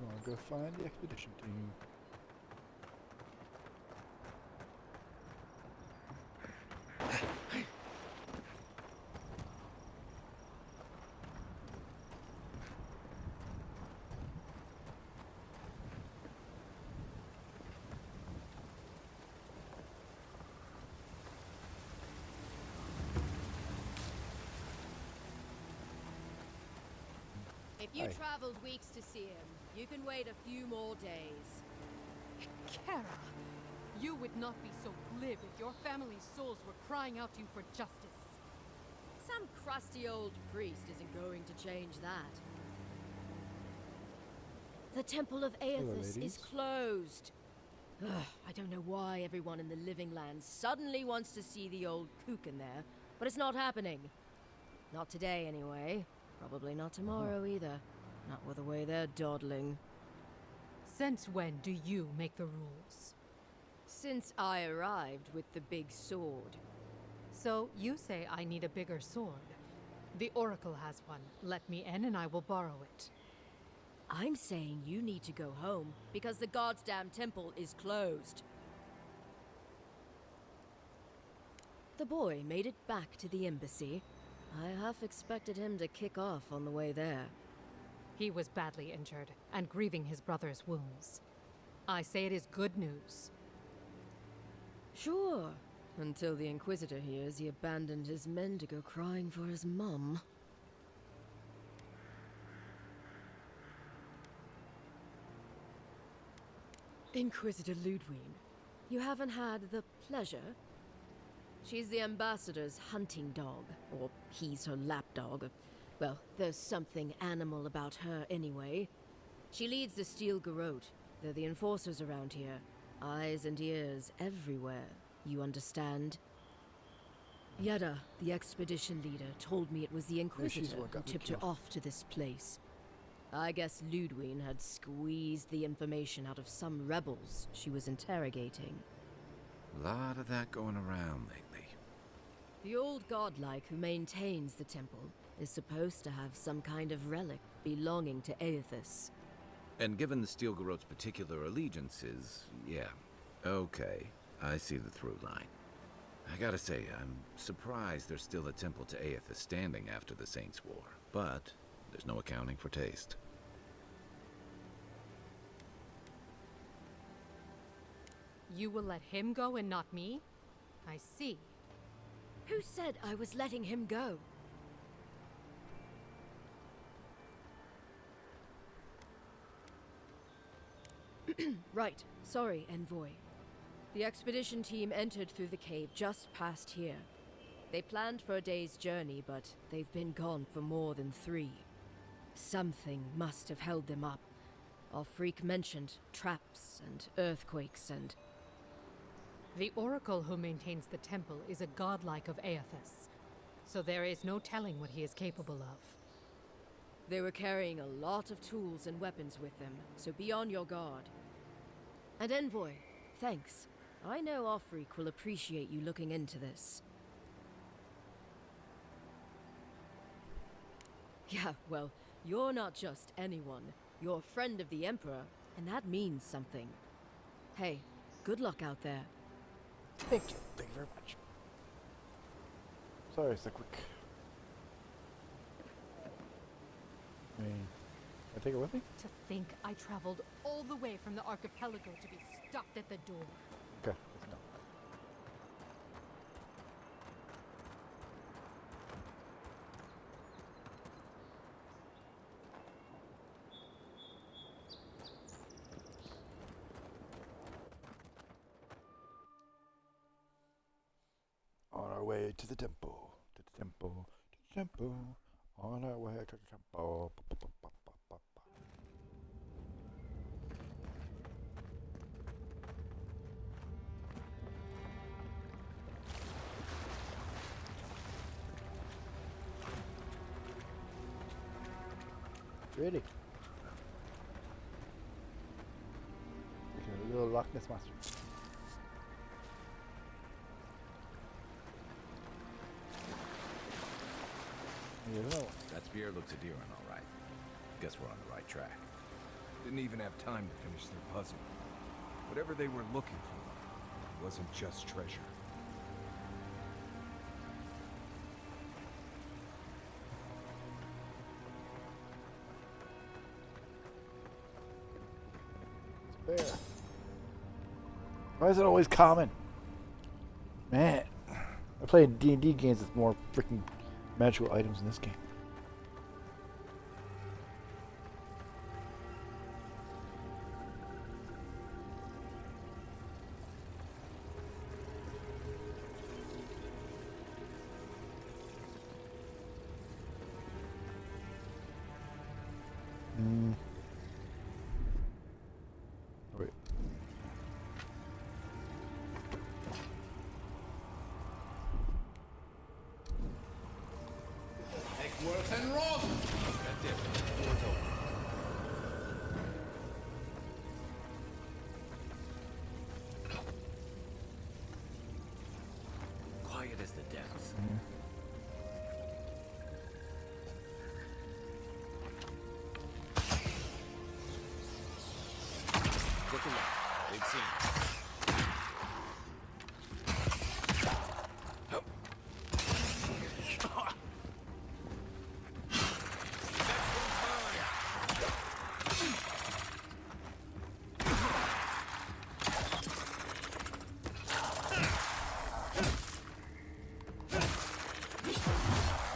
I'll go find the expedition team. If you Hi. traveled weeks to see him, you can wait a few more days. Kara, you would not be so glib if your family's souls were crying out to you for justice. Some crusty old priest isn't going to change that. The Temple of Aethys ladies. is closed. Ugh, I don't know why everyone in the Living Land suddenly wants to see the old kook in there, but it's not happening. Not today, anyway. Probably not tomorrow either. Not with the way they're dawdling. Since when do you make the rules? Since I arrived with the big sword. So you say I need a bigger sword. The Oracle has one. Let me in and I will borrow it. I'm saying you need to go home because the goddamn temple is closed. The boy made it back to the embassy. I half expected him to kick off on the way there. He was badly injured and grieving his brother's wounds. I say it is good news. Sure, until the Inquisitor hears he abandoned his men to go crying for his mum. Inquisitor Ludwine, you haven't had the pleasure? She's the ambassador's hunting dog, or he's her lapdog. Well, there's something animal about her anyway. She leads the Steel Garrote. They're the enforcers around here. Eyes and ears everywhere. You understand? Yeda, the expedition leader, told me it was the Inquisitor what who got me tipped her killed. off to this place. I guess Ludwine had squeezed the information out of some rebels she was interrogating. Lot of that going around lately. The old godlike who maintains the temple is supposed to have some kind of relic belonging to Aethys. And given the Steel Garrote's particular allegiances, yeah. Okay, I see the through line. I gotta say, I'm surprised there's still a temple to Aethys standing after the Saints' War. But there's no accounting for taste. You will let him go and not me? I see. Who said I was letting him go? Right. Sorry, Envoy. The expedition team entered through the cave just past here. They planned for a day's journey, but they've been gone for more than 3. Something must have held them up. Our freak mentioned traps and earthquakes and... The Oracle who maintains the temple is a godlike of Aethys, so there is no telling what he is capable of. They were carrying a lot of tools and weapons with them, so be on your guard. And Envoy, thanks. I know our freak will appreciate you looking into this. Yeah, well, you're not just anyone. You're a friend of the Emperor, and that means something. Hey, good luck out there. Thank you. Thank you very much. Sorry, it's so quick. I mean, I take it with me? To think I traveled all the way from the archipelago to be stopped at the door. Okay, let's go. On our way to the temple, to the temple, to the temple. On our way to the temple. Ready? Okay, a little Loch Ness monster. You know. That spear looks a deer one, all right. Guess we're on the right track. Didn't even have time to finish their puzzle. Whatever they were looking for wasn't just treasure. It's there. Why is it always common? Man, I played D&D games with more freaking magical items in this game. Wait. Eckworth and Roth! That's it. Door's open. Quiet as the depths. Look around. They've seen us.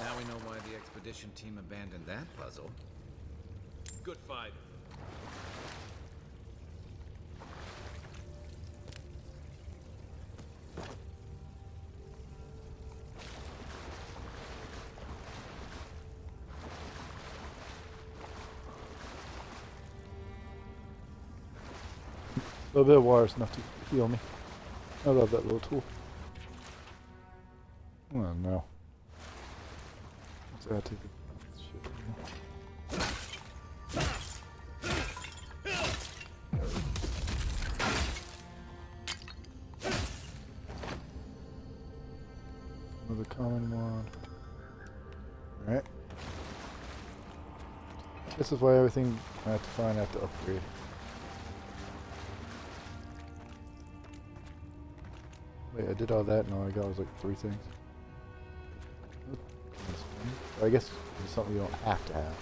Now we know why the expedition team abandoned that puzzle. Good fight. A little bit of water is enough to heal me. I love that little tool. Oh no. What's that take shit. Another common one. Alright. This is why everything I have to find I have to upgrade. Wait, I did all that and all I got was like 3 things. I guess it's something you don't have to have.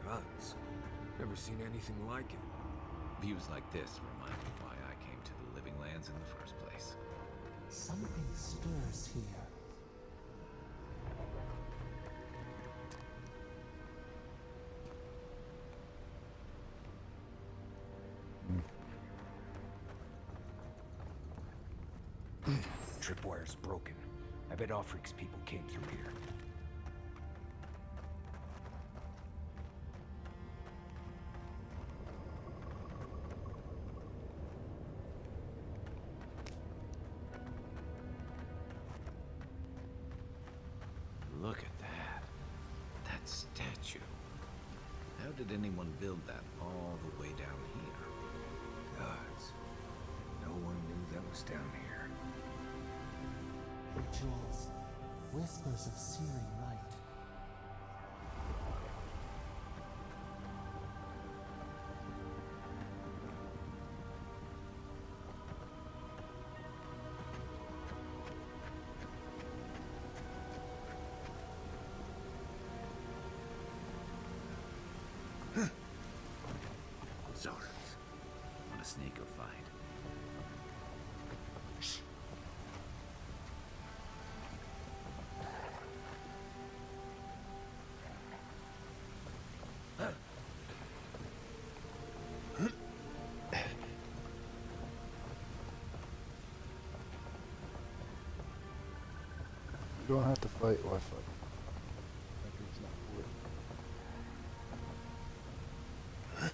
Nuts. Never seen anything like it. Views like this remind me why I came to the Living Lands in the first place. Something stirs here. Tripwire's broken. I bet Offreak's people came through here. Look at that. That statue. How did anyone build that all the way down here? Gods. No one knew that was down here. Rituals, whispers of searing light. Zards. What a snake you'll find. You don't have to fight, why fight? That thing's not for it.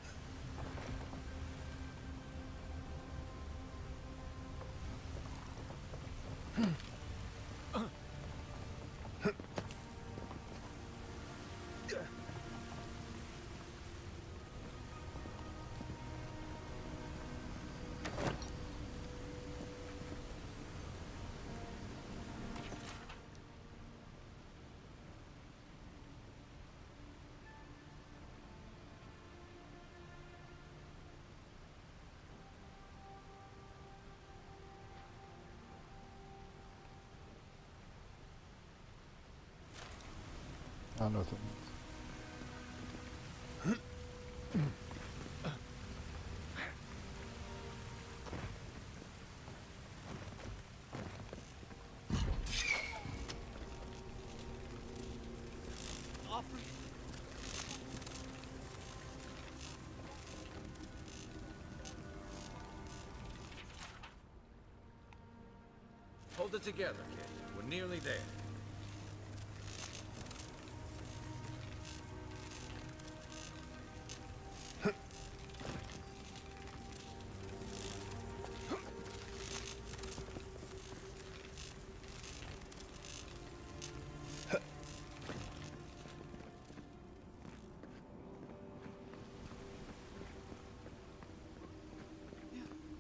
I don't know what that means. Hold it together, kid. We're nearly there.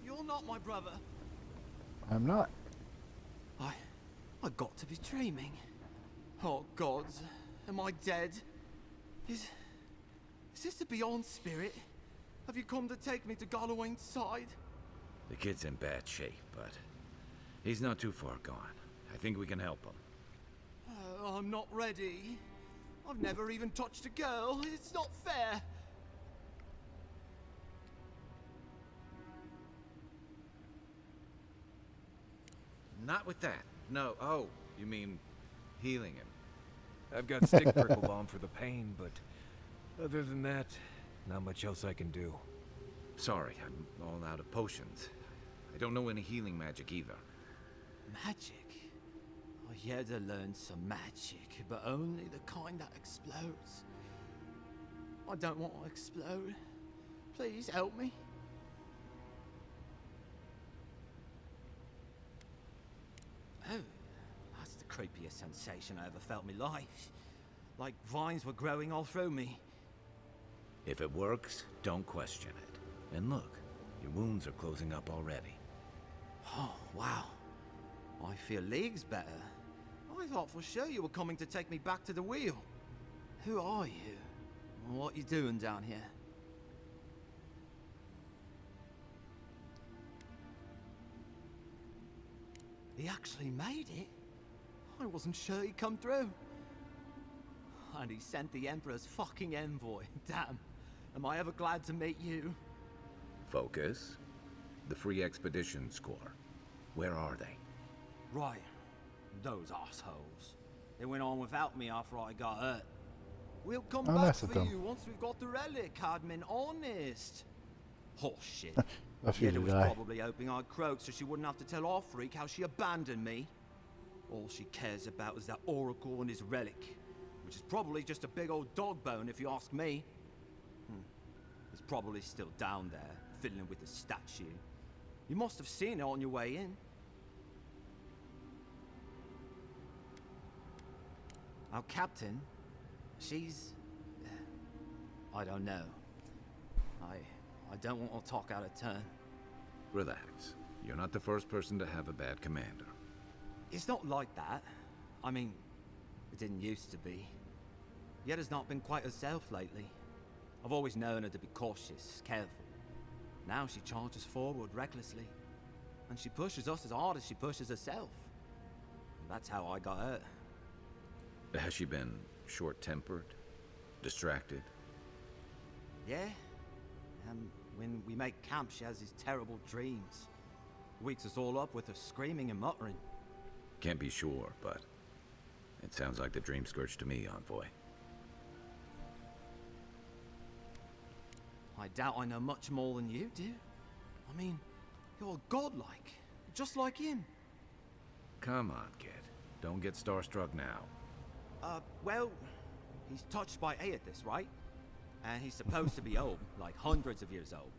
You're not my brother. I'm not. I got to be dreaming. Oh gods, am I dead? Is this the Beyond Spirit? Have you come to take me to Galloway's side? The kid's in bad shape, but he's not too far gone. I think we can help him. I'm not ready. I've never even touched a girl. It's not fair. Not with that. No. Oh, you mean healing him? I've got stick prickle balm for the pain, but other than that, not much else I can do. Sorry, I'm all out of potions. I don't know any healing magic either. Magic? I had to learn some magic, but only the kind that explodes. I don't want to explode. Please help me. Oh, that's the creepiest sensation I ever felt in my life. Like vines were growing all through me. If it works, don't question it. And look, your wounds are closing up already. Oh, wow. I feel leagues better. I thought for sure you were coming to take me back to the wheel. Who are you? What you doing down here? He actually made it? I wasn't sure he'd come through. And he sent the Emperor's fucking envoy. Damn. Am I ever glad to meet you? Focus. The Free Expeditions Corps. Where are they? Right. Those assholes. They went on without me after I got hurt. We'll come I'll back mess with for them. you once we've got the relic, Cadman. Honest. Oh shit. That's you Yeda to was die. probably hoping I'd croak so she wouldn't have to tell our freak how she abandoned me. All she cares about is that Oracle and his relic, which is probably just a big old dog bone if you ask me. It's probably still down there, fiddling with the statue. You must have seen it on your way in. Our captain, she's... I don't know. I don't want to talk out of turn. Relax. You're not the first person to have a bad commander. It's not like that. I mean, it didn't used to be. Yeda's not been quite herself lately. I've always known her to be cautious, careful. Now she charges forward recklessly. And she pushes us as hard as she pushes herself. That's how I got hurt. Has she been short-tempered? Distracted? Yeah? When we make camp, she has these terrible dreams. Wakes us all up with her screaming and muttering. Can't be sure, but it sounds like the dream scourge to me, Envoy. I doubt I know much more than you do. I mean, you're godlike, just like him. Come on, kid. Don't get starstruck now. Well, he's touched by Aethys, right? And he's supposed to be old, like hundreds of years old.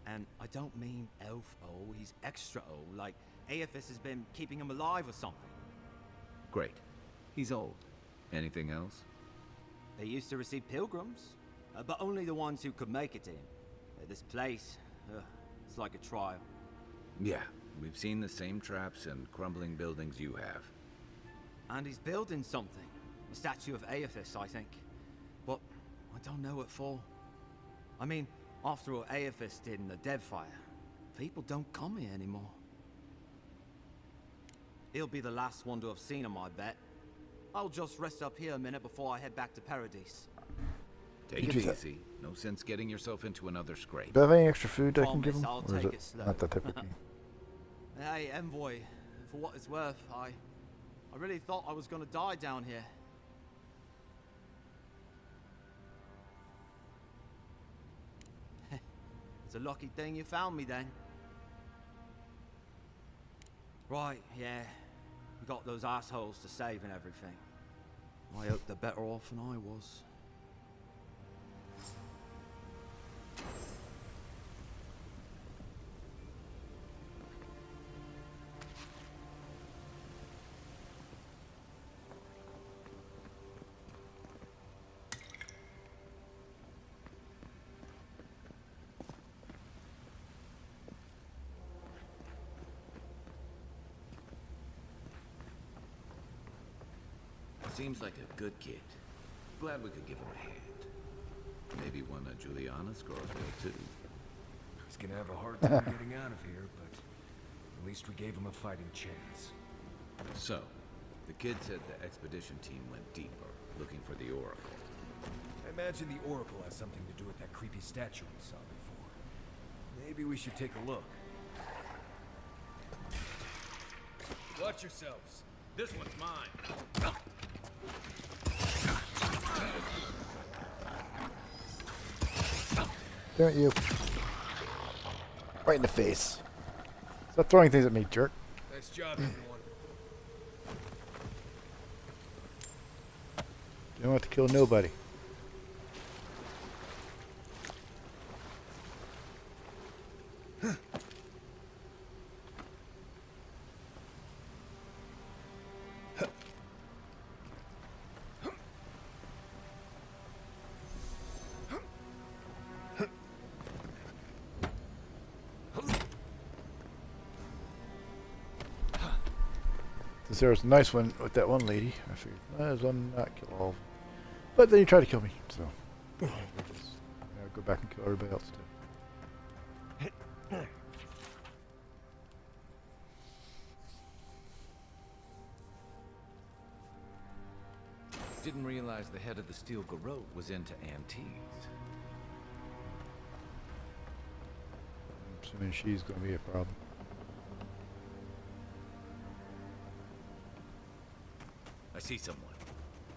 And I don't mean elf old, he's extra old, like Aethys has been keeping him alive or something. Great. He's old. Anything else? They used to receive pilgrims, but only the ones who could make it in. This place, it's like a trial. Yeah, we've seen the same traps and crumbling buildings you have. And he's building something. A statue of Aethys, I think. But I don't know what for. I mean, after all Aethys did in the Deadfire, people don't come here anymore. He'll be the last one to have seen him, I bet. I'll just rest up here a minute before I head back to Paradise. Take You it do that. easy. No sense getting yourself into another scrape. Do I have any extra food I can give Promise him? I'll Or is take it it slow. not that type of game? Hey, Envoy, for what it's worth, I really thought I was gonna die down here. It's a lucky thing you found me then. Right, yeah. We got those assholes to save and everything. I hope they're better off than I was. Seems like a good kid. Glad we could give him a hand. Maybe one of Juliana's girls will too. He's gonna have a hard time getting out of here, but at least we gave him a fighting chance. So, the kid said the expedition team went deeper, looking for the Oracle. I imagine the Oracle has something to do with that creepy statue we saw before. Maybe we should take a look. Watch yourselves. This one's mine. Don't you? Right in the face. Stop throwing things at me, jerk. Nice job, everyone. You don't have to kill nobody. Since there was a nice one with that one lady, I figured, as well not kill all of them. But then you tried to kill me, so I'll go back and kill everybody else too. Didn't realize the head of the Steel Garrote was into antiques. I'm assuming she's going to be a problem. I see someone.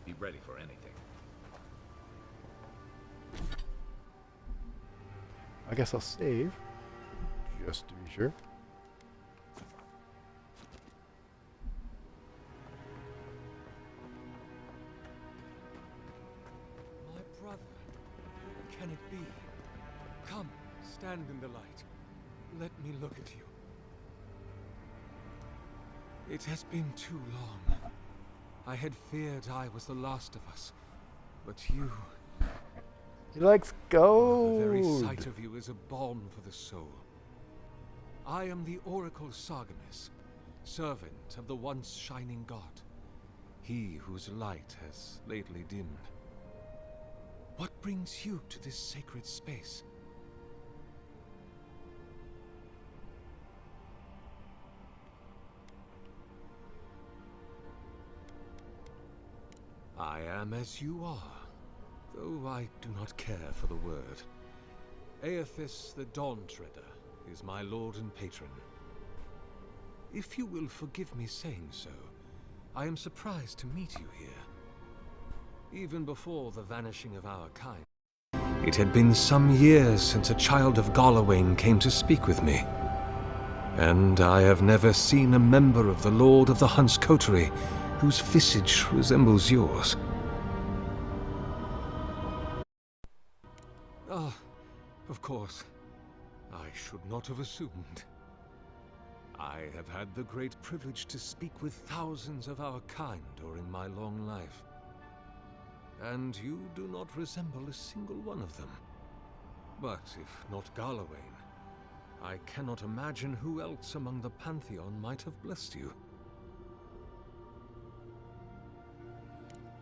Be ready for anything. I guess I'll save, just to be sure. My brother. Can it be? Come, stand in the light. Let me look at you. It has been too long. I had feared I was the last of us. But you... He likes gold. The very sight of you is a balm for the soul. I am the Oracle Sargemus, servant of the once shining god. He whose light has lately dimmed. What brings you to this sacred space? I am as you are, though I do not care for the word. Aethys the Dawntreader is my lord and patron. If you will forgive me saying so, I am surprised to meet you here. Even before the vanishing of our kind. It had been some years since a child of Garlawain came to speak with me. And I have never seen a member of the Lord of the Hunt's coterie whose visage resembles yours. Ah, of course. I should not have assumed. I have had the great privilege to speak with thousands of our kind during my long life. And you do not resemble a single one of them. But if not Garlawain, I cannot imagine who else among the Pantheon might have blessed you.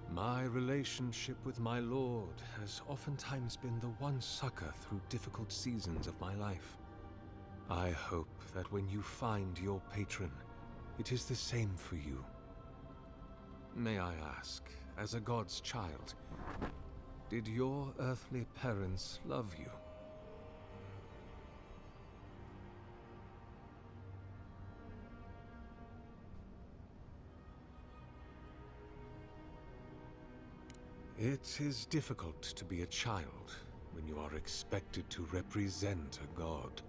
My relationship with my lord has oftentimes been the one succor through difficult seasons of my life. I hope that when you find your patron, it is the same for you. May I ask, as a god's child, did your earthly parents love you? It is difficult to be a child when you are expected to represent a god.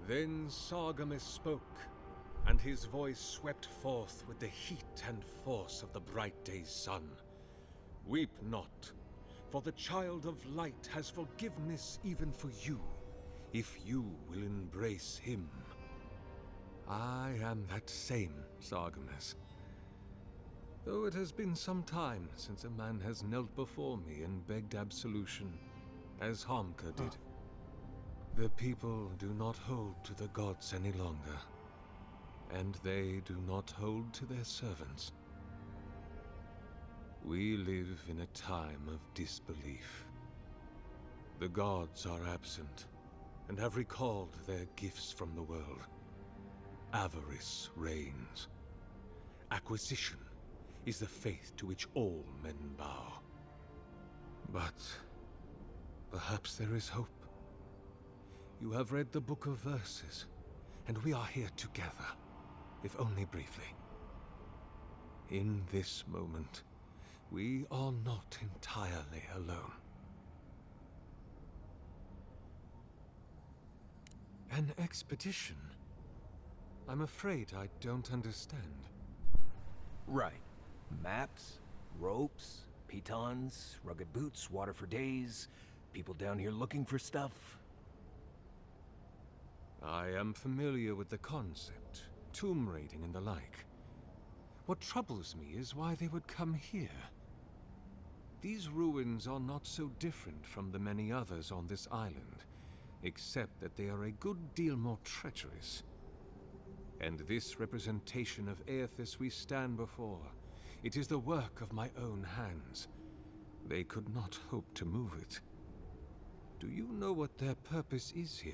Then Sargamas spoke, and his voice swept forth with the heat and force of the bright day's sun. Weep not, for the child of light has forgiveness even for you, if you will embrace him. I am that same Sargamas. Though it has been some time since a man has knelt before me and begged absolution, as Hamka did. The people do not hold to the gods any longer, and they do not hold to their servants. We live in a time of disbelief. The gods are absent, and have recalled their gifts from the world. Avarice reigns. Acquisition is the faith to which all men bow. But perhaps there is hope. You have read the Book of Verses, and we are here together, if only briefly. In this moment, we are not entirely alone. An expedition? I'm afraid I don't understand. Right. Maps, ropes, pitons, rugged boots, water for days, people down here looking for stuff. I am familiar with the concept, tomb raiding and the like. What troubles me is why they would come here. These ruins are not so different from the many others on this island, except that they are a good deal more treacherous. And this representation of Aethys we stand before, it is the work of my own hands. They could not hope to move it. Do you know what their purpose is here?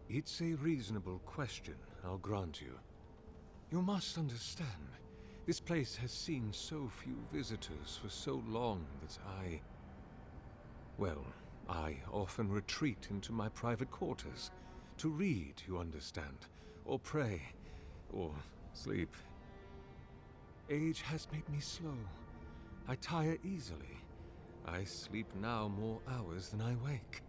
It's a reasonable question, I'll grant you. You must understand, this place has seen so few visitors for so long that I often retreat into my private quarters. To read, you understand, or pray, or sleep. Age has made me slow. I tire easily. I sleep now more hours than I wake.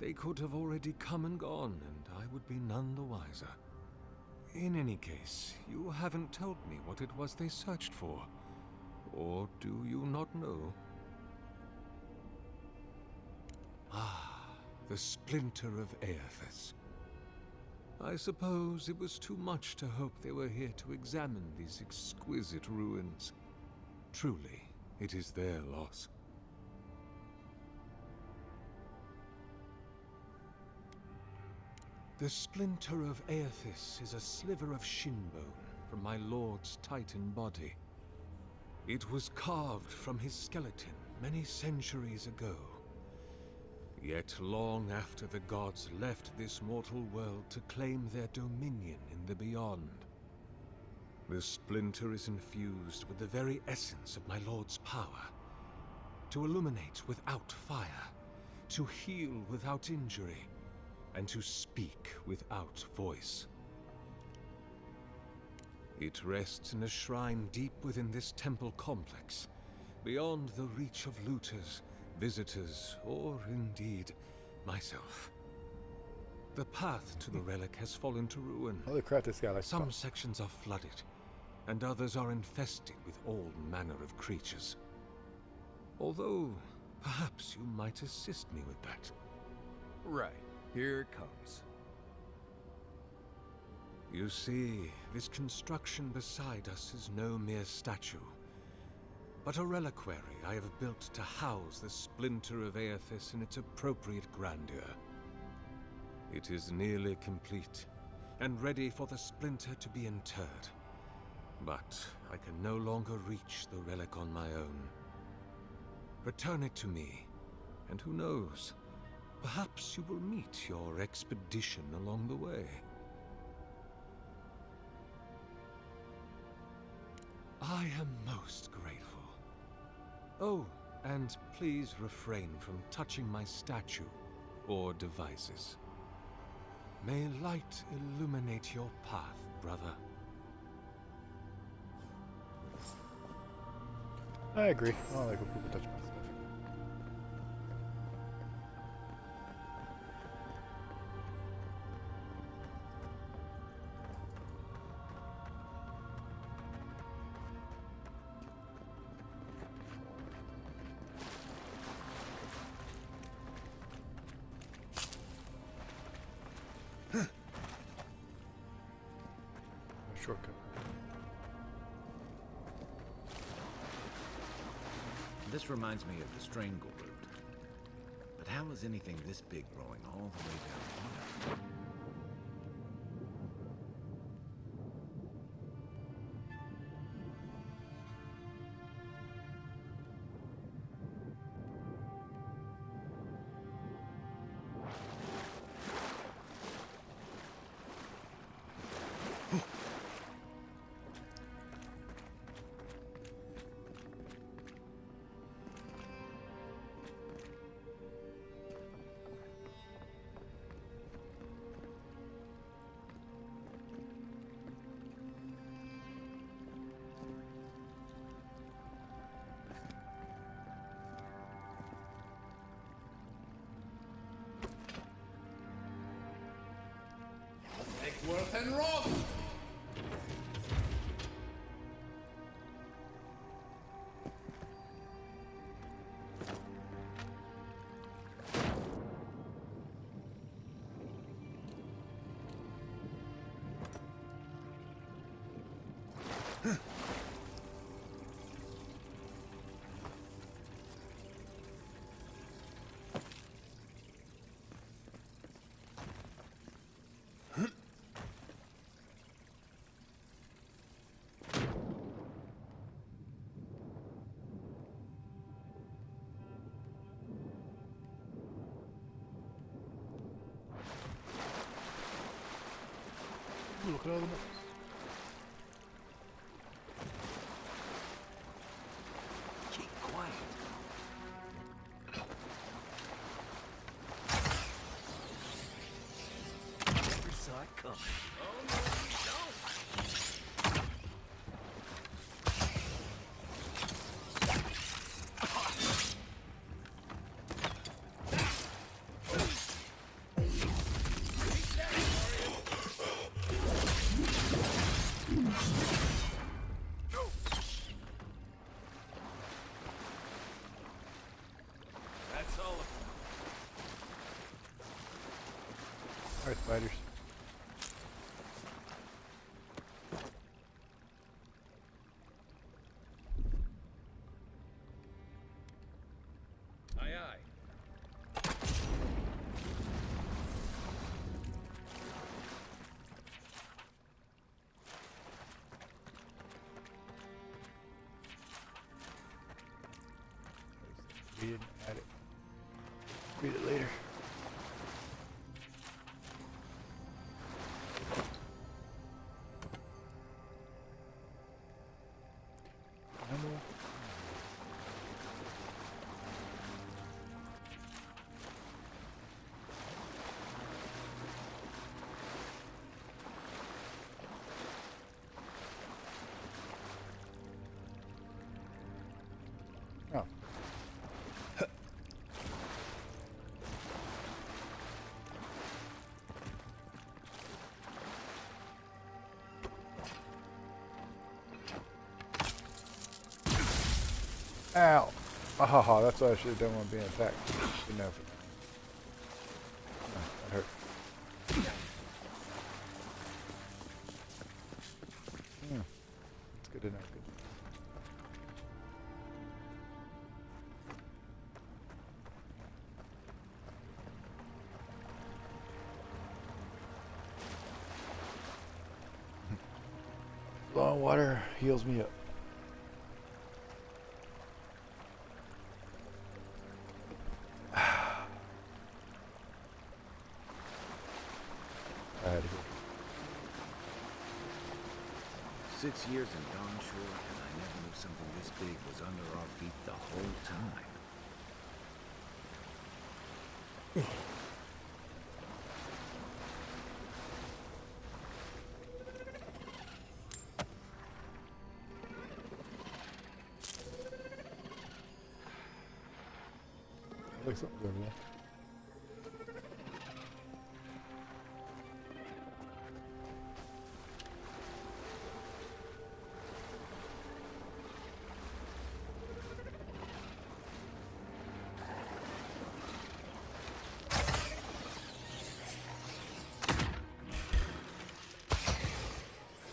They could have already come and gone, and I would be none the wiser. In any case, you haven't told me what it was they searched for. Or do you not know? Ah, the splinter of Aethys. I suppose it was too much to hope they were here to examine these exquisite ruins. Truly, it is their loss. The splinter of Aethys is a sliver of shinbone from my lord's titan body. It was carved from his skeleton many centuries ago. Yet long after the gods left this mortal world to claim their dominion in the beyond, the splinter is infused with the very essence of my lord's power. To illuminate without fire, to heal without injury, and to speak without voice. It rests in a shrine deep within this temple complex, beyond the reach of looters, visitors, or indeed, myself. The path to the relic has fallen to ruin. Holy crap, this guy likes Some sections are flooded, and others are infested with all manner of creatures. Although, perhaps you might assist me with that. Right. Here it comes. You see, this construction beside us is no mere statue, but a reliquary I have built to house the splinter of Aethys in its appropriate grandeur. It is nearly complete, and ready for the splinter to be interred. But I can no longer reach the relic on my own. Return it to me, and who knows, perhaps you will meet your expedition along the way. I am most grateful. Oh, and please refrain from touching my statue or devices. May light illuminate your path, brother. I agree. I don't like when people touch my stuff. Shortcut. This reminds me of the Strangle route. But how is anything this big growing all the way down here? Worth and Rob! Ooh, look at all the books. Keep quiet. Never saw it coming. Alright, spiders. Aye, aye. We didn't add it. Read it later. Animal. Oh. Ow! Ah, that's what I should have done when being attacked. Didn't have it. Oh, that hurt. That's good enough. Good. Long water heals me up. 6 years in Dawntreader, and I never knew something this big was under our feet the whole time. Like something's over there.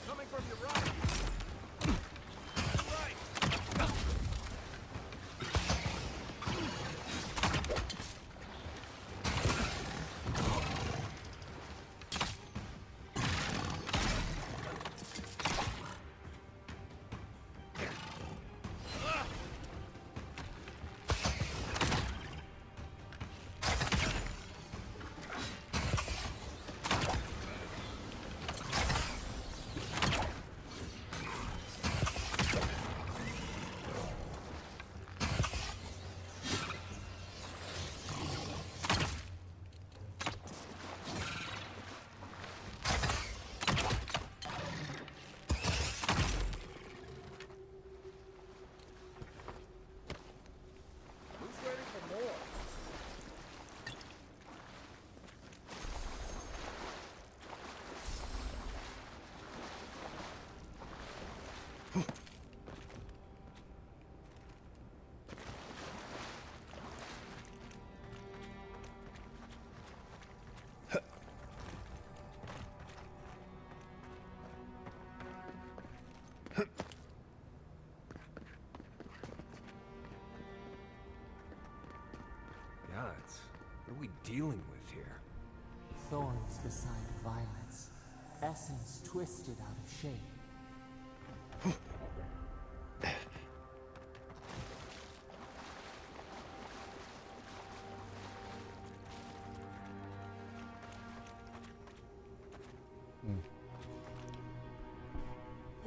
Coming from your right. Gods, what are we dealing with here? Thorns beside violets. Essence twisted out of shape.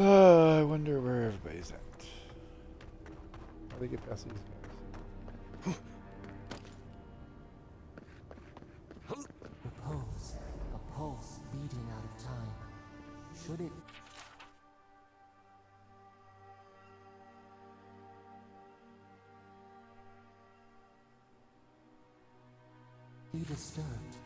I wonder where everybody's at. How do they get past these guys? The pose, a pulse beating out of time. Should it be disturbed?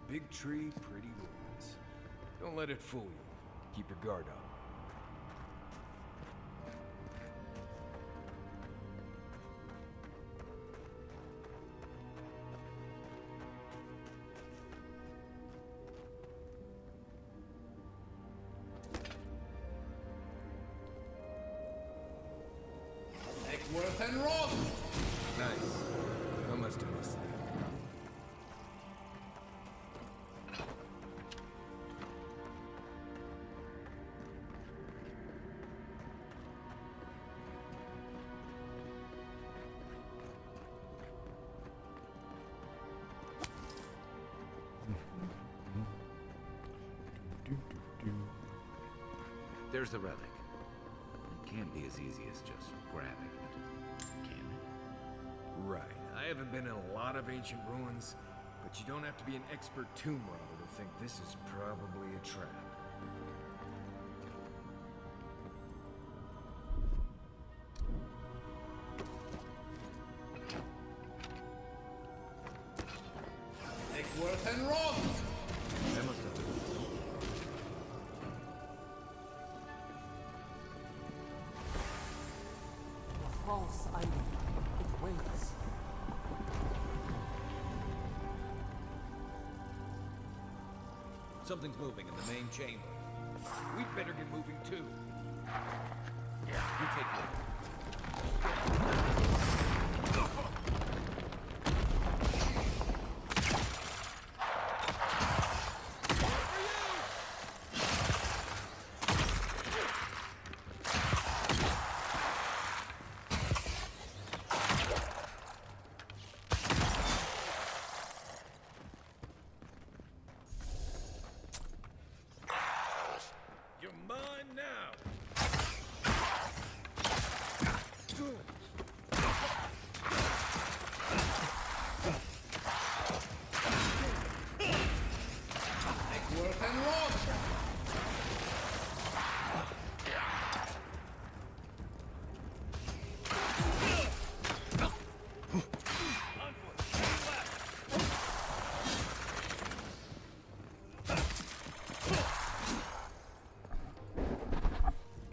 Big tree, pretty ruins. Don't let it fool you. Keep your guard up. Worth and Rob! Nice. I must have missed that. There's the relic. It can't be as easy as just grabbing it, can it? Right. I haven't been in a lot of ancient ruins, but you don't have to be an expert tomb robber to think this is probably a trap. Worth and Rob! That must have been. A false item. It waits. Something's moving in the main chamber. We'd better get moving too. Yeah, you take it.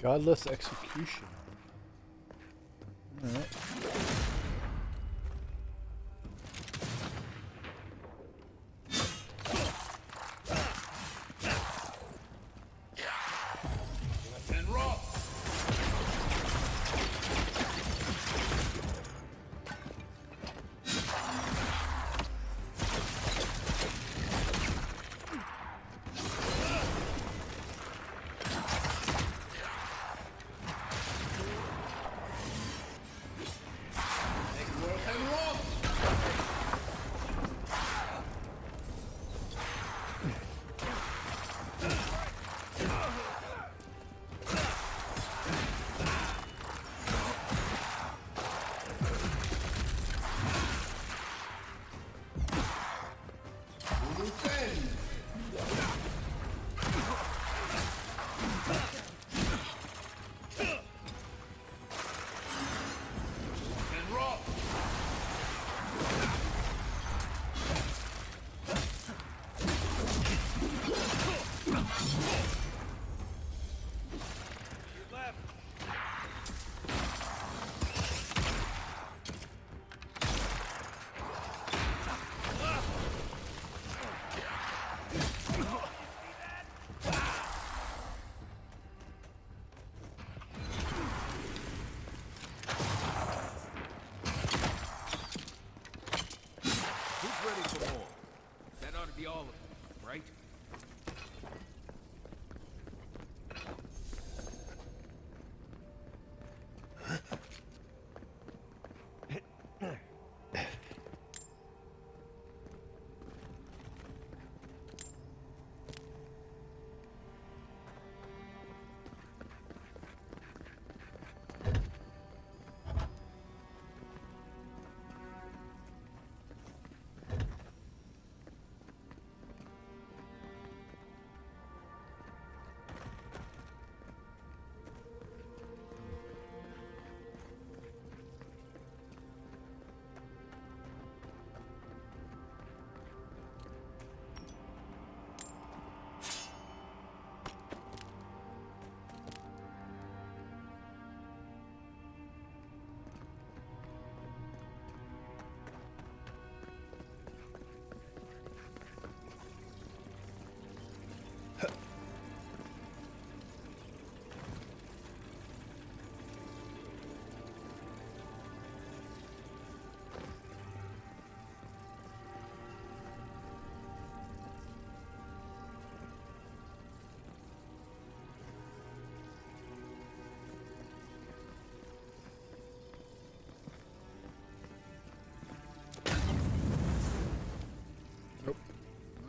Godless execution. Alright. Be all of them, right?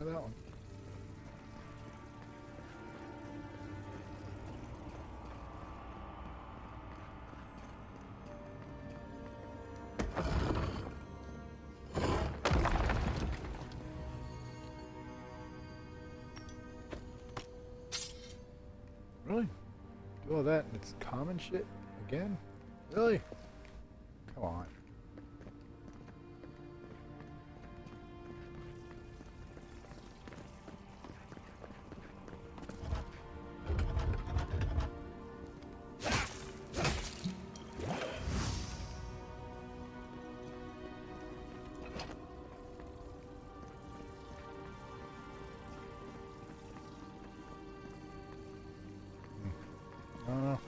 That one. Really? Do all that and it's common shit again? Really? Come on. I don't know.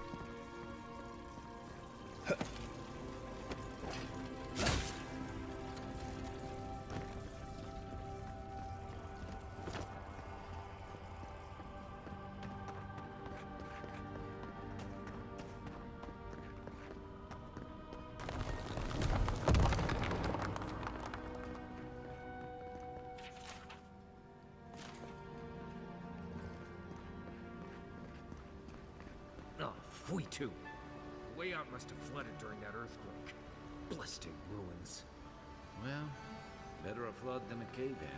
Oh, fui too. The way out must have flooded during that earthquake. Blasted ruins. Well, better a flood than a cave-in.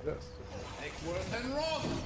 this. Eckworth and Roth!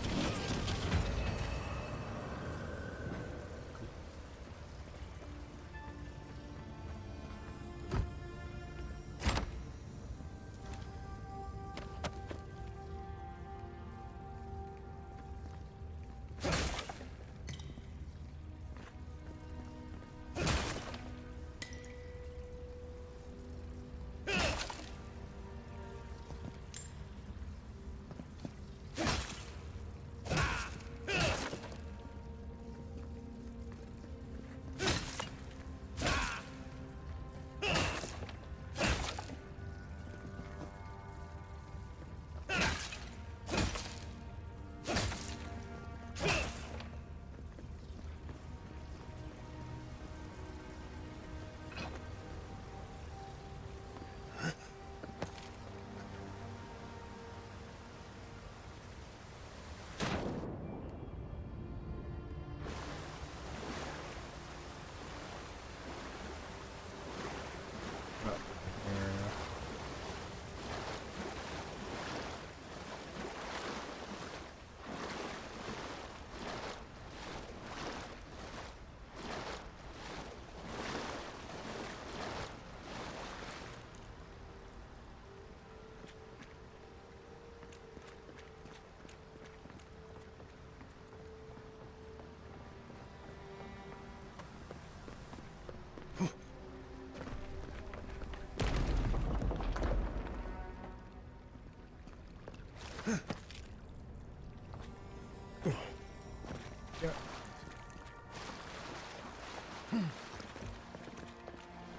Yeah.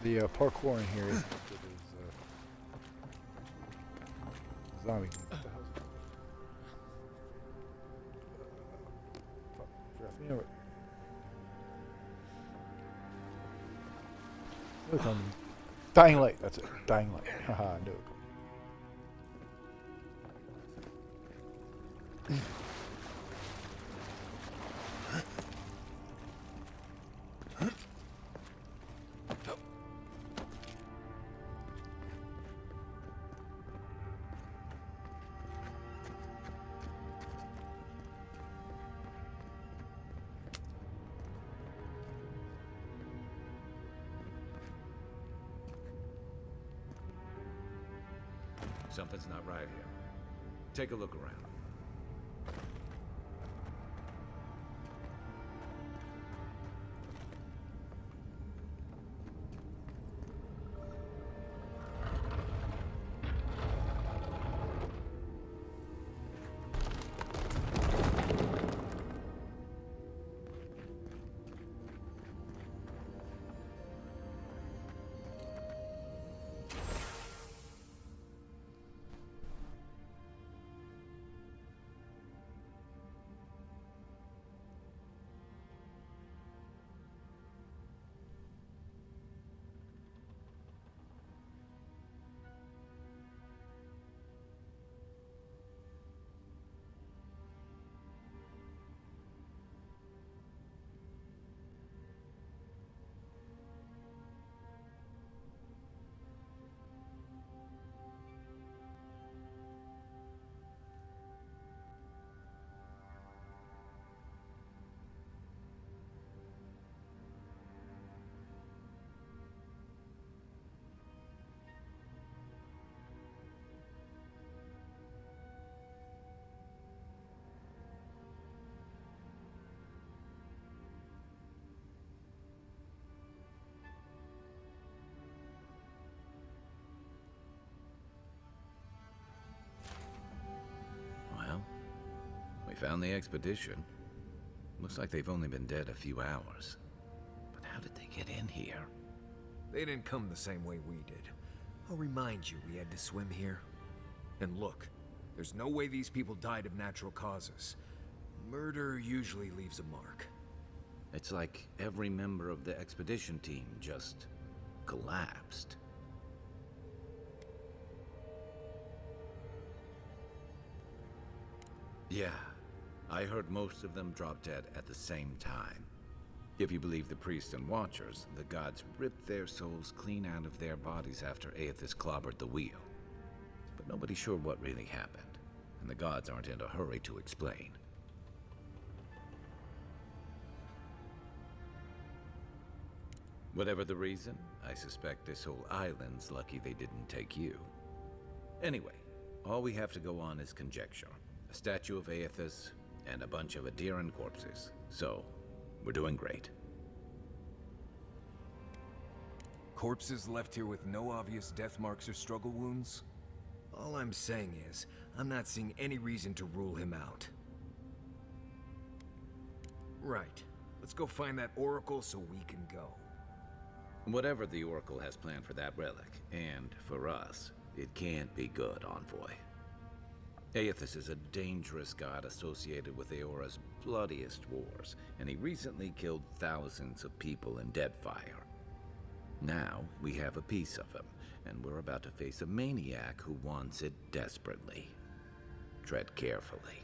The parkour in here is good as zombie. What the hell's that? Fuck, forgot the name of it. Look on Dying Light. That's it. Dying Light. Haha, I knew it. Something's not right here. Take a look around. Well, we found the expedition. Looks like they've only been dead a few hours. But how did they get in here? They didn't come the same way we did. I'll remind you we had to swim here. And look, there's no way these people died of natural causes. Murder usually leaves a mark. It's like every member of the expedition team just collapsed. Yeah, I heard most of them drop dead at the same time. If you believe the priests and watchers, the gods ripped their souls clean out of their bodies after Aethys clobbered the wheel. But nobody's sure what really happened. and the gods aren't in a hurry to explain. Whatever the reason, I suspect this whole island's lucky they didn't take you. Anyway, all we have to go on is conjecture. A statue of Aethys, and a bunch of Adiran corpses. So, we're doing great. Corpses left here with no obvious death marks or struggle wounds? All I'm saying is, I'm not seeing any reason to rule him out. Right. Let's go find that oracle so we can go. Whatever the Oracle has planned for that relic, and for us, it can't be good, Envoy. Aethys is a dangerous god associated with Eora's bloodiest wars, and he recently killed thousands of people in Deadfire. Now, we have a piece of him, and we're about to face a maniac who wants it desperately. Tread carefully.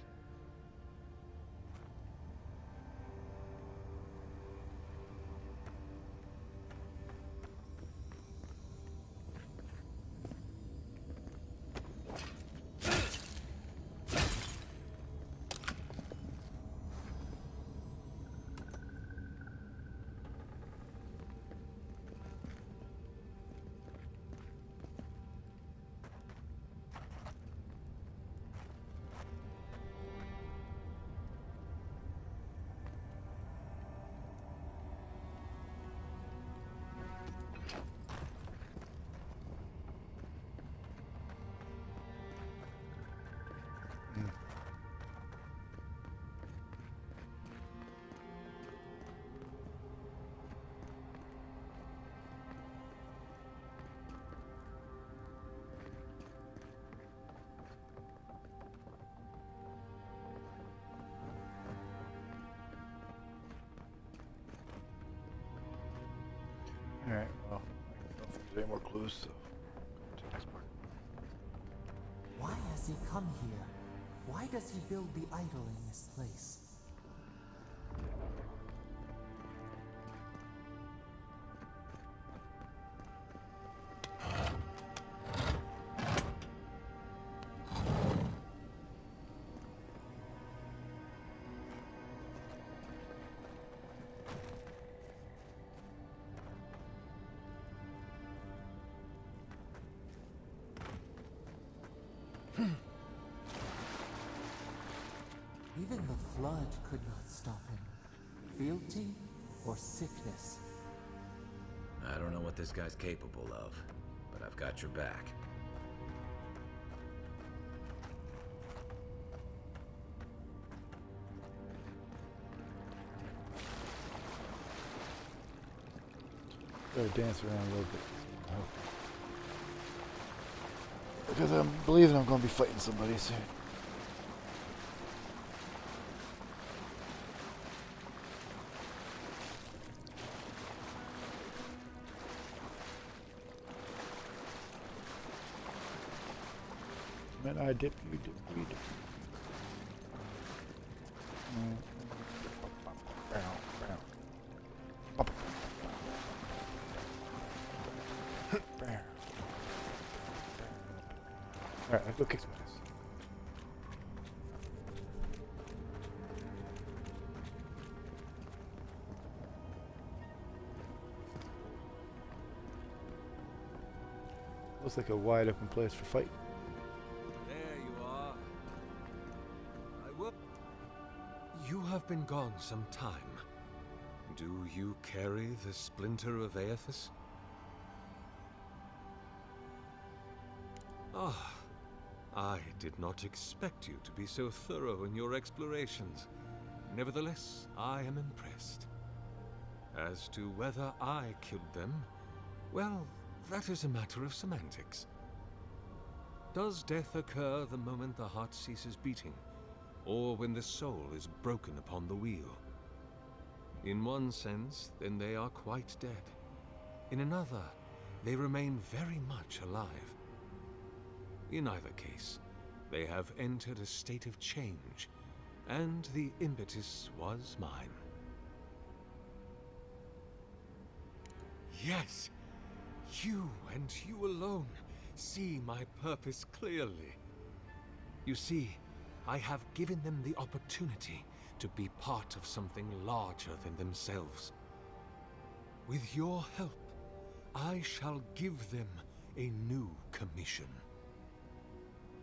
Alright, well, I don't think there's any more clues, so to the next part. Why has he come here? Why does he build the idol in this place? Even the flood could not stop him. Fealty or sickness? I don't know what this guy's capable of, but I've got your back. Gotta dance around a little bit. Because I'm believing I'm going to be fighting somebody soon. Man, I dip you, dip you, dip you. Alright, let's go kick some ass. Looks like a wide open place for fighting. You have been gone some time. Do you carry the splinter of Aethys? Ah, I did not expect you to be so thorough in your explorations. Nevertheless, I am impressed. As to whether I killed them, well, that is a matter of semantics. Does death occur the moment the heart ceases beating? Or when the soul is broken upon the wheel? In one sense, then they are quite dead. In another, they remain very much alive. In either case, they have entered a state of change, and the impetus was mine. Yes, you and you alone see my purpose clearly. You see, I have given them the opportunity to be part of something larger than themselves. With your help, I shall give them a new commission.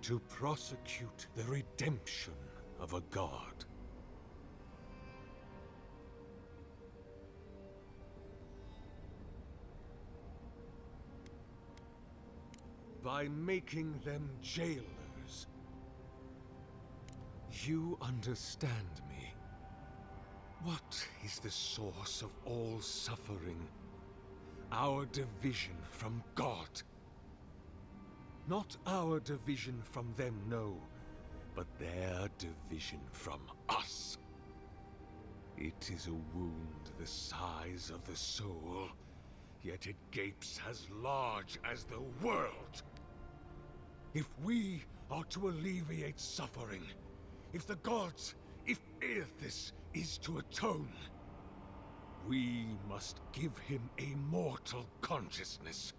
To prosecute the redemption of a god. By making them jailers. You understand me. What is the source of all suffering? Our division from God. Not our division from them, no, but their division from us. It is a wound the size of the soul, yet it gapes as large as the world. If we are to alleviate suffering, if the gods, if Aethys is to atone, we must give him a mortal consciousness.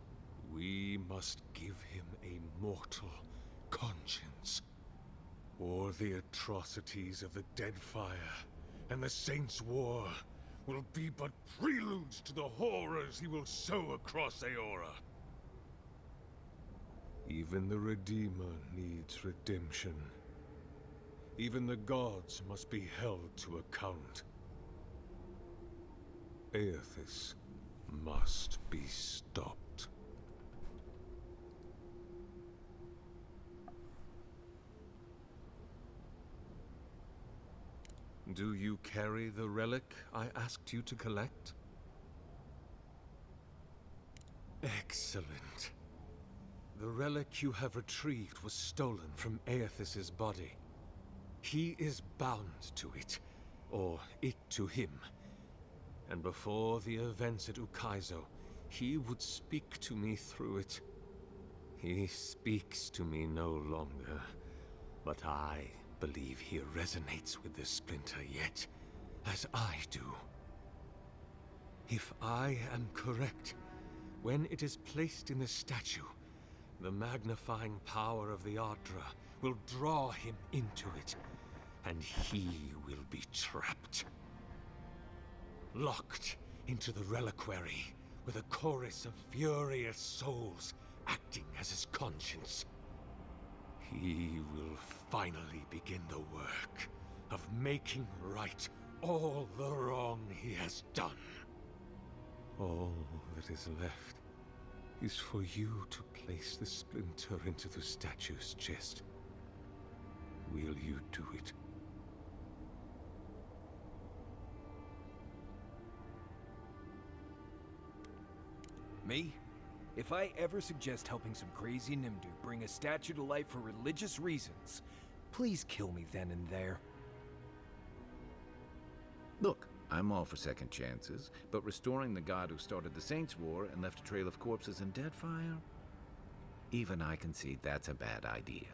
We must give him a mortal conscience. Or the atrocities of the Deadfire and the Saints' War will be but preludes to the horrors he will sow across Aora. Even the Redeemer needs redemption. Even the gods must be held to account. Aethys must be stopped. Do you carry the relic I asked you to collect? Excellent. The relic you have retrieved was stolen from Aethys' body. He is bound to it, or it to him. And before the events at Ukaizo, he would speak to me through it. He speaks to me no longer, but I believe he resonates with the splinter yet, as I do. If I am correct, when it is placed in the statue, the magnifying power of the Ardra will draw him into it, and he will be trapped. Locked into the reliquary with a chorus of furious souls acting as his conscience. He will finally begin the work of making right all the wrong he has done. All that is left is for you to place the splinter into the statue's chest. Will you do it? Me? If I ever suggest helping some crazy Nimdu bring a statue to life for religious reasons, please kill me then and there. Look, I'm all for second chances, but restoring the god who started the Saints' War and left a trail of corpses and Deadfire? Even I can see that's a bad idea.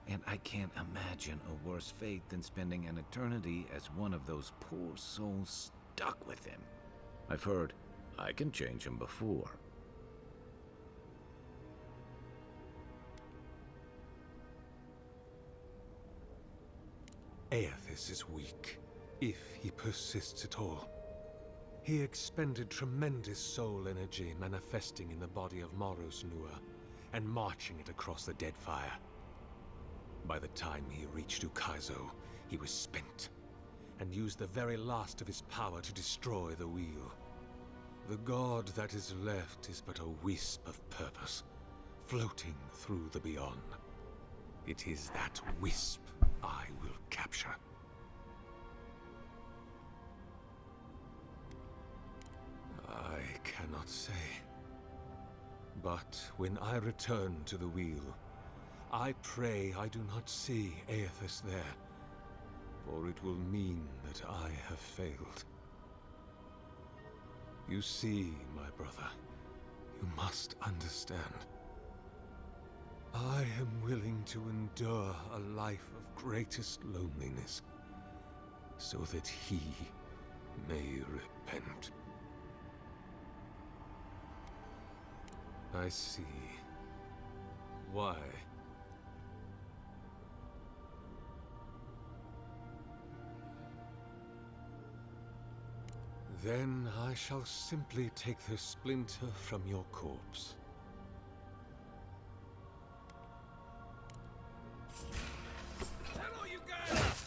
And I can't imagine a worse fate than spending an eternity as one of those poor souls stuck with him. I've heard I can change him before. Aethys is weak, if he persists at all. He expended tremendous soul energy manifesting in the body of Moros Nua and marching it across the Deadfire. By the time he reached Ukaizo, he was spent, and used the very last of his power to destroy the wheel. The god that is left is but a wisp of purpose, floating through the beyond. It is that wisp I will capture. I cannot say. But when I return to the wheel, I pray I do not see Aethys there, for it will mean that I have failed. You see, my brother, you must understand. I am willing to endure a life of greatest loneliness, so that he may repent. I see. Why? Then I shall simply take this splinter from your corpse. Hello, you guys!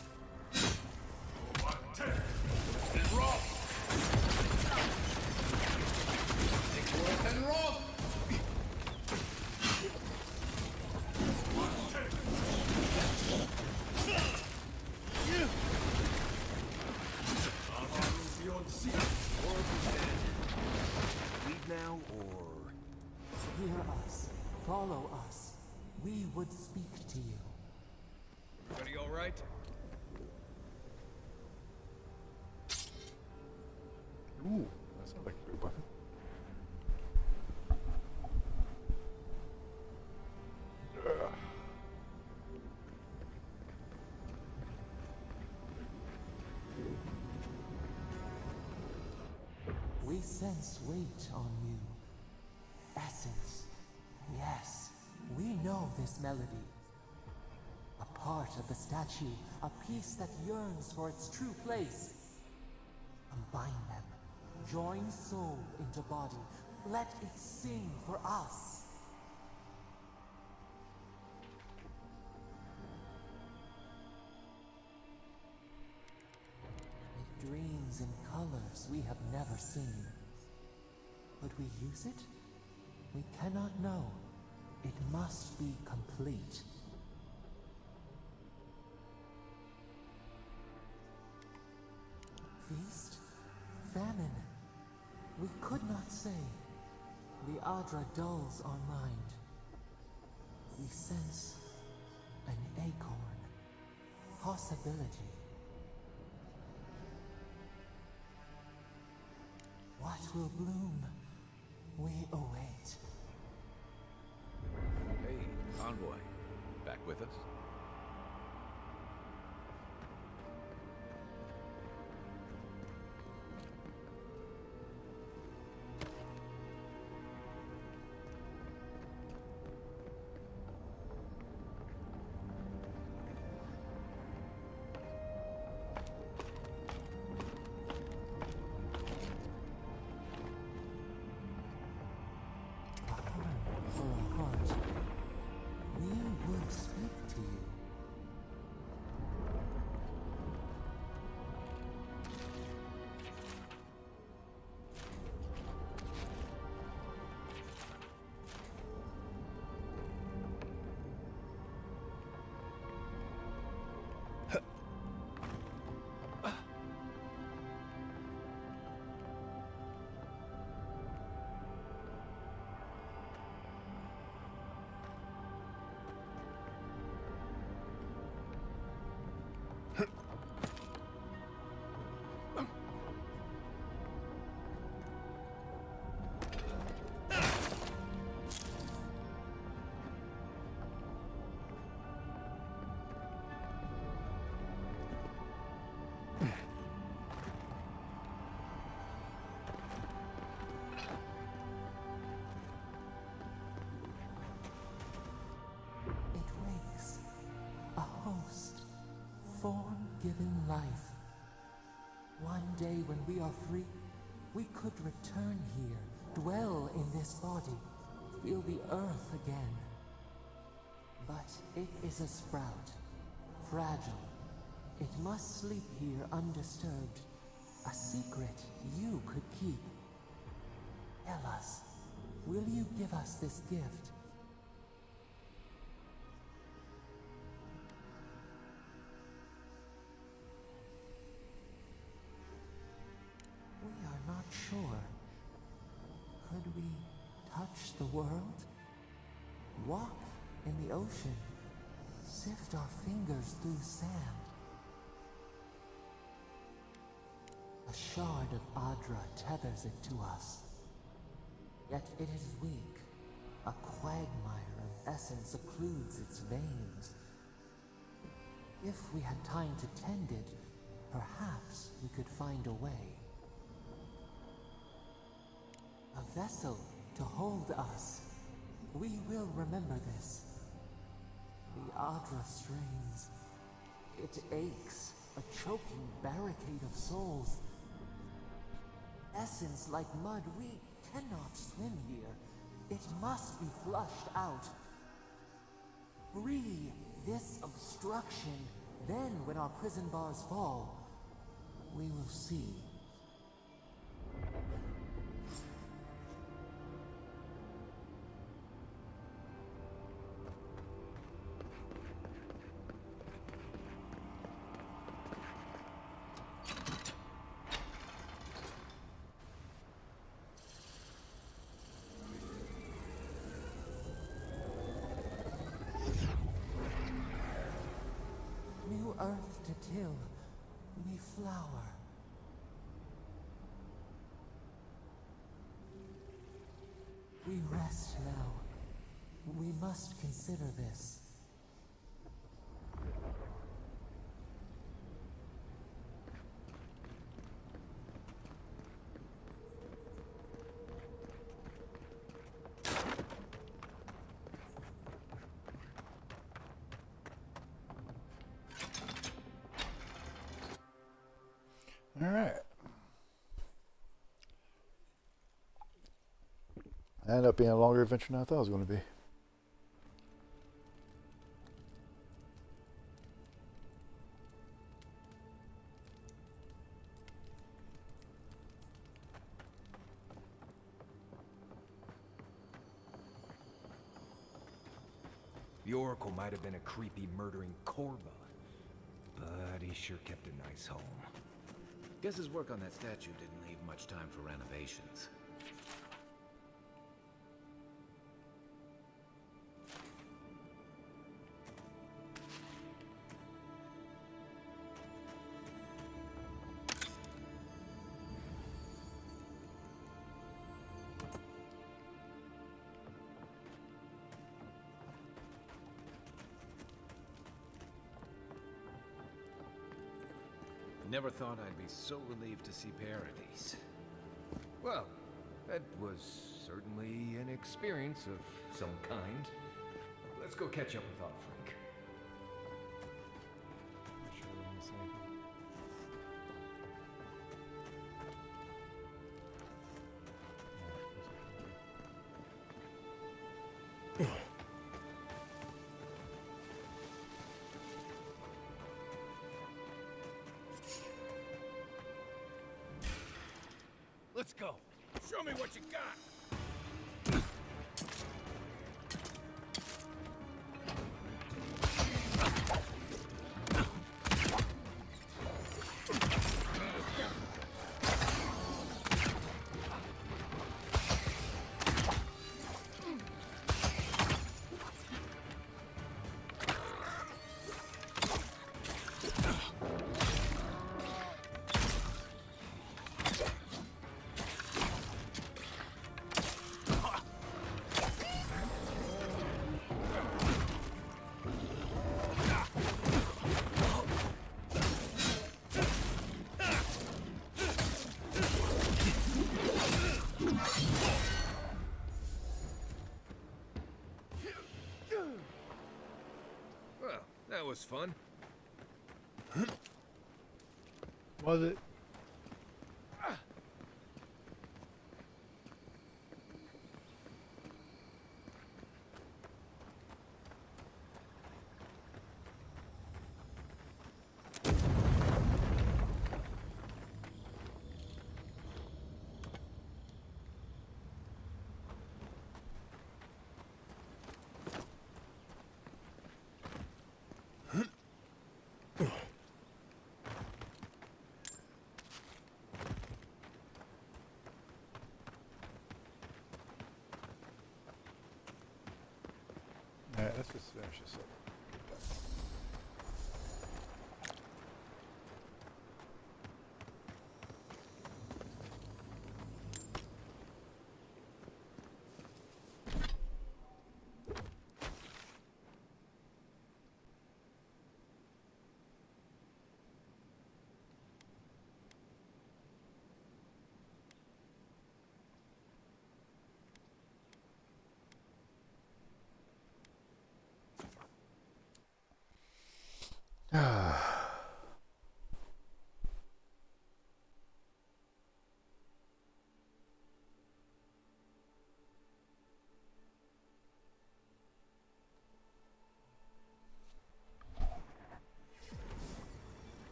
Leave now, or... Hear us. Follow us. We would speak to you. Everybody all right? Ooh, that sounds like a good weapon. We sense weight on you. Essence. Yes, we know this melody. A part of the statue, a piece that yearns for its true place. Combine them. Join soul into body. Let it sing for us. It dreams in colors we have never seen. Would we use it? We cannot know. It must be complete. Feast? Famine? We could not say. The Adra dulls our mind. We sense an acorn. Possibility. What will bloom? We await. Hey, Envoy. Back with us? For a heart, we would speak to you. It wakes. A host. Form-given life. One day when we are free, we could return here, dwell in this body, feel the earth again. But it is a sprout. Fragile. It must sleep here undisturbed. A secret you could keep. Tell us, will you give us this gift? We are not sure. Could we touch the world? Walk in the ocean? Sift our fingers through sand? A shard of Adra tethers it to us. Yet it is weak. A quagmire of essence occludes its veins. If we had time to tend it, perhaps we could find a way. A vessel to hold us. We will remember this. The Adra strains. It aches, a choking barricade of souls. essence like mud. We cannot swim here. It must be flushed out. Free this obstruction. Then, when our prison bars fall, we will see. New earth to till, me flower. We rest now. We must consider this. All right. That ended up being a longer adventure than I thought it was going to be. The Oracle might have been a creepy, murdering Corva, but he sure kept a nice home. Guess his work on that statue didn't leave much time for renovations. Never thought I'd be so relieved to see Paradise. Well, that was certainly an experience of some kind. Let's go catch up with Frank. Let's go. Show me what you got. That was fun. Was it? Alright, let's just finish this up.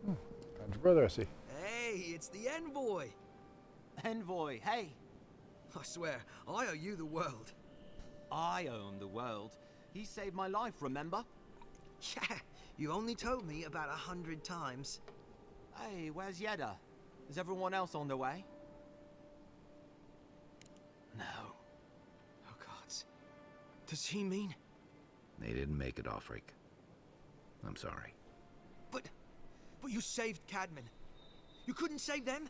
Found your brother, I see. Hey, it's the envoy. Envoy, hey! I swear, I owe you the world. I own the world. He saved my life, remember? Yeah, you only told me about 100 times. Hey, where's Yeda? Is everyone else on their way? No. Oh, gods. Does he mean? They didn't make it, Offric. I'm sorry. But you saved Cadman. You couldn't save them?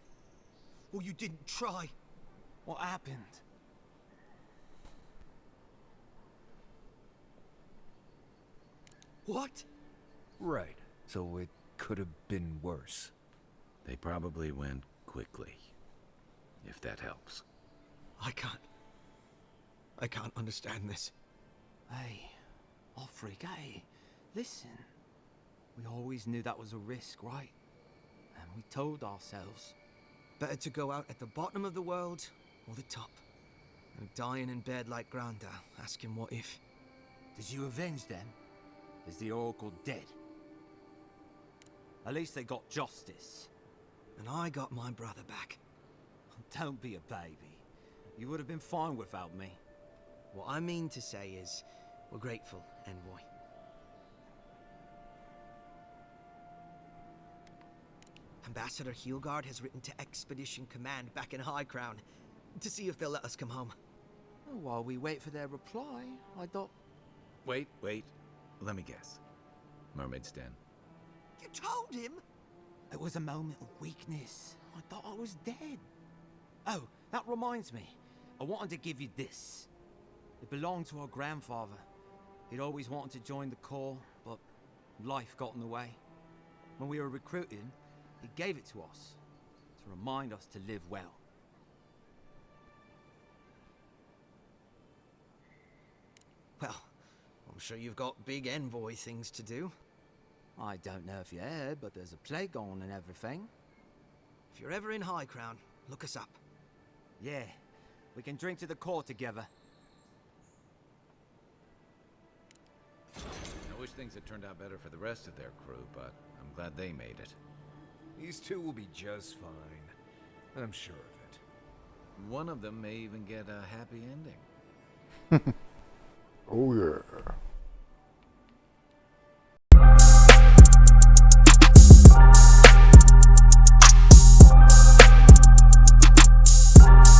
Or you didn't try? What happened? What? Right. So it could have been worse. They probably went quickly, if that helps. I can't understand this. Hey, Offric, hey, listen. We always knew that was a risk, right? And we told ourselves. Better to go out at the bottom of the world or the top. And dying in bed like Granda, asking what if. Did you avenge them? Is the Oracle dead? At least they got justice. And I got my brother back. Don't be a baby. You would have been fine without me. What I mean to say is, we're grateful, Envoy. Ambassador Heelguard has written to Expedition Command back in High Crown to see if they'll let us come home. Oh, while we wait for their reply, I thought... Wait. Let me guess. Mermaid's Den. You told him? It was a moment of weakness. I thought I was dead. Oh, that reminds me. I wanted to give you this. It belonged to our grandfather. He'd always wanted to join the Corps, but life got in the way. When we were recruiting, he gave it to us to remind us to live well. Well, I'm sure you've got big Envoy things to do. I don't know if you heard, but there's a plague on and everything. If you're ever in High Crown, look us up. Yeah, we can drink to the Corps together. I wish things had turned out better for the rest of their crew, but I'm glad they made it. These two will be just fine. I'm sure of it. One of them may even get a happy ending. Oh, yeah.